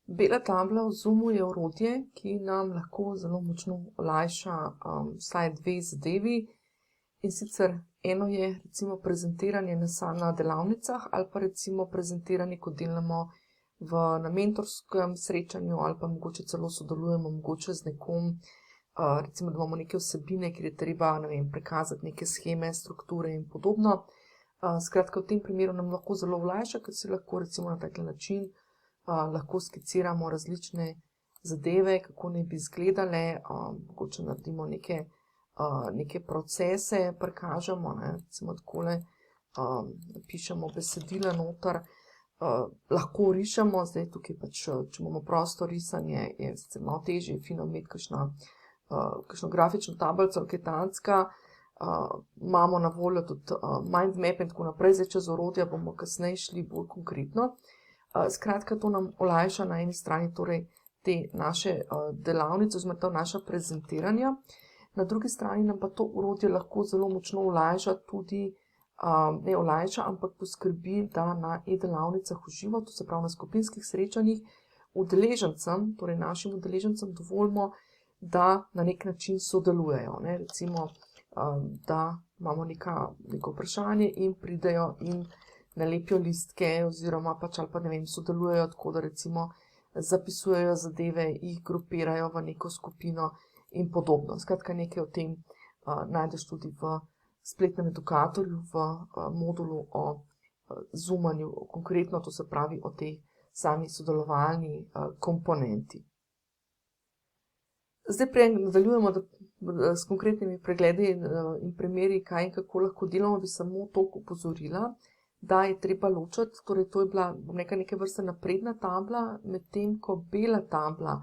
Bela tabla v Zoomu je orodje, ki nam lahko zelo močno olajša vsaj dve zadevi. In sicer eno je recimo prezentiranje na delavnicah ali pa recimo prezentiranje, ko delamo na mentorskem srečanju ali pa mogoče celo sodelujemo mogoče z nekom, recimo da imamo neke vsebine, kjer je treba, ne vem, prikazati neke sheme, strukture in podobno. Skratka, v tem primeru nam lahko zelo olajša, ker si lahko recimo na tak način lahko skiciramo različne zadeve, kako naj bi izgledale, mogoče naredimo neke procese, prikažemo, recimo takole, pišemo besedila noter, lahko rišemo, zdaj tukaj pač, če imamo prosto risanje, je sicer malo težje, fino imeti kakšno grafično tablico ali kaj takega. Imamo na voljo tudi mind map in tako naprej, zdaj čez orodja bomo kasneje šli bolj konkretno. Skratka, to nam olajša na eni strani torej te naše delavnice oziroma ta naša prezentiranja. Na drugi strani nam pa to orodje lahko zelo močno olajša tudi, ne olajša, ampak poskrbi, da na e-delavnicah v živo, to se pravi na skupinskih srečanjih, udeležencem, torej našim udeležencem dovolimo, da na nek način sodelujejo. Recimo, da imamo neko vprašanje in pridejo in nalepijo listke oziroma pač ali pa ne vem, sodelujejo tako, da recimo zapisujejo zadeve, jih grupirajo v neko skupino in podobno. Skratka, nekaj o tem najdeš tudi v spletnem edukatorju, v modulu o zoomanju, konkretno to se pravi o tej sami sodelovalni komponenti. Zdaj prej nadaljujemo s konkretnimi pregledi in primeri, kaj in kako lahko delamo, bi samo toliko opozorila, da je treba ločiti, torej to je bila, bom rekla, neke vrste napredna tabla, medtem ko bela tabla,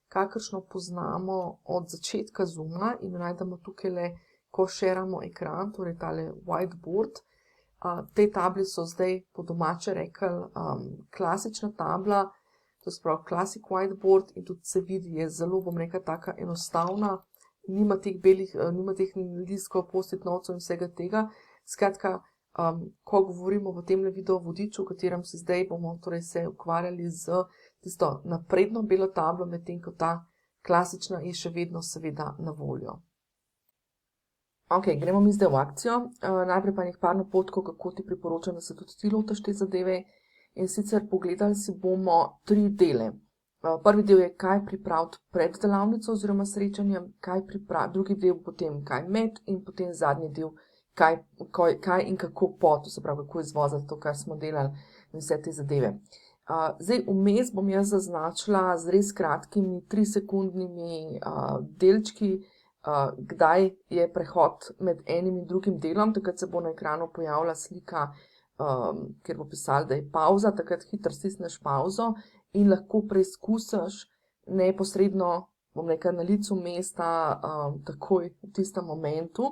kakršno poznamo od začetka Zooma in najdemo tukaj, ko šeramo ekran, torej tale whiteboard. Te tabli so zdaj po domače rekli klasična tabla, to se pravi classic whiteboard, in tudi se vidi, je zelo, bom rekla, taka enostavna, nima teh listkov, post-it novcev in vsega tega. Skratka, ko govorimo v tem video vodiču, v katerem se zdaj bomo torej se ukvarjali z tisto napredno belo tablo, medtem ko ta klasična je še vedno seveda na voljo. Ok, gremo mi zdaj v akcijo. Najprej pa nekaj par napotkov, kako ti priporočam, da se tudi ti lotiš te zadeve. In sicer pogledali si bomo 3 dele. Prvi del je, kaj pripraviti pred delavnico oziroma srečanjem, drugi del potem, kaj med, in potem zadnji del, kaj in kako po, to se pravi, kako izvoziti to, kar smo delali in vse te zadeve. Zdaj, vmes bom jaz zaznačila z res kratkimi 3-sekundnimi delčki, kdaj je prehod med enim in drugim delom, takrat se bo na ekranu pojavila slika, kjer bo pisalo, da je pauza, takrat hitro stisneš pauzo in lahko preizkusiš neposredno, bom rekla, na licu mesta, takoj v tistem momentu.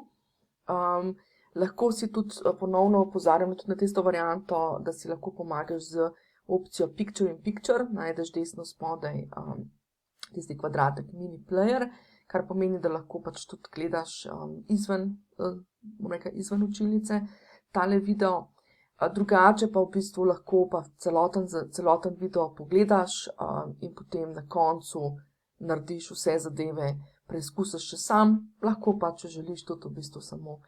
Lahko si tudi ponovno opozarjamo tudi na tisto varianto, da si lahko pomagaš z opcijo Picture in Picture, najdeš desno spodaj tisti kvadratek mini player, kar pomeni, da lahko pač tudi gledaš izven učilnice tale video. Drugače pa v bistvu lahko pa celoten video pogledaš in potem na koncu narediš vse zadeve, preizkusiš še sam, lahko pa, če želiš, tudi v bistvu samo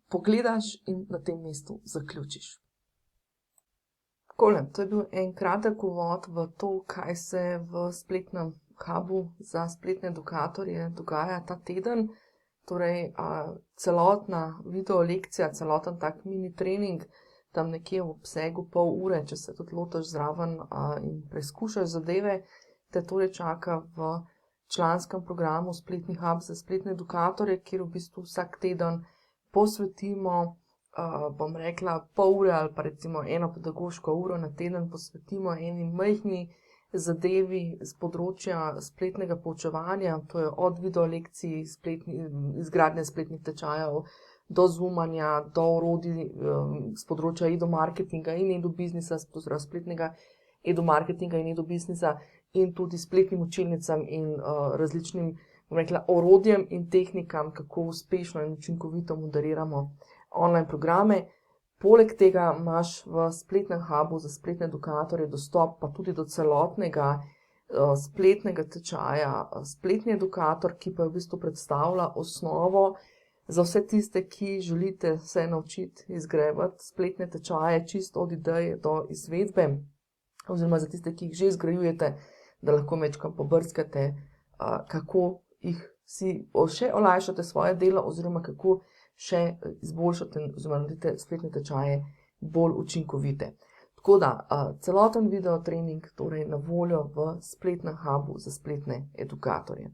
pogledaš in na tem mestu zaključiš. Takole, to je bil en kratek uvod v to, kaj se v spletnem hubu za spletne edukatorje dogaja ta teden. Torej, celotna video lekcija, celoten tak mini trening, tam nekje v obsegu pol ure, če se tudi lotiš zraven in preizkušaš zadeve, te torej čaka v članskem programu Spletni hub za spletne edukatorje, kjer v bistvu vsak teden posvetimo, bom rekla, pol ure ali pa recimo eno pedagoško uro na teden posvetimo eni majhni zadevi z področja spletnega poučevanja, to je od video lekcij, izgradnje spletnih tečajev, do zoomanja, do orodij z področja e-marketinga in e-biznisa, spletnega e-marketinga in e-biznisa in tudi spletnim učilnicam in različnim, bom rekla, orodjem in tehnikam, kako uspešno in učinkovito moderiramo online programe. Poleg tega imaš v spletnem hubu za spletne edukatorje dostop pa tudi do celotnega spletnega tečaja, spletni edukator, ki pa v bistvu predstavlja osnovo za vse tiste, ki želite se naučiti izgrajevati spletne tečaje, čisto od ideje do izvedbe, oziroma za tiste, ki jih že izgrajujete, da lahko večkrat pobrskate, kako jih si še olajšate svoje delo, oziroma kako še izboljšate oziroma naredite spletne tečaje bolj učinkovite. Tako da, celoten video trening torej na voljo v spletnem hubu za spletne edukatorje.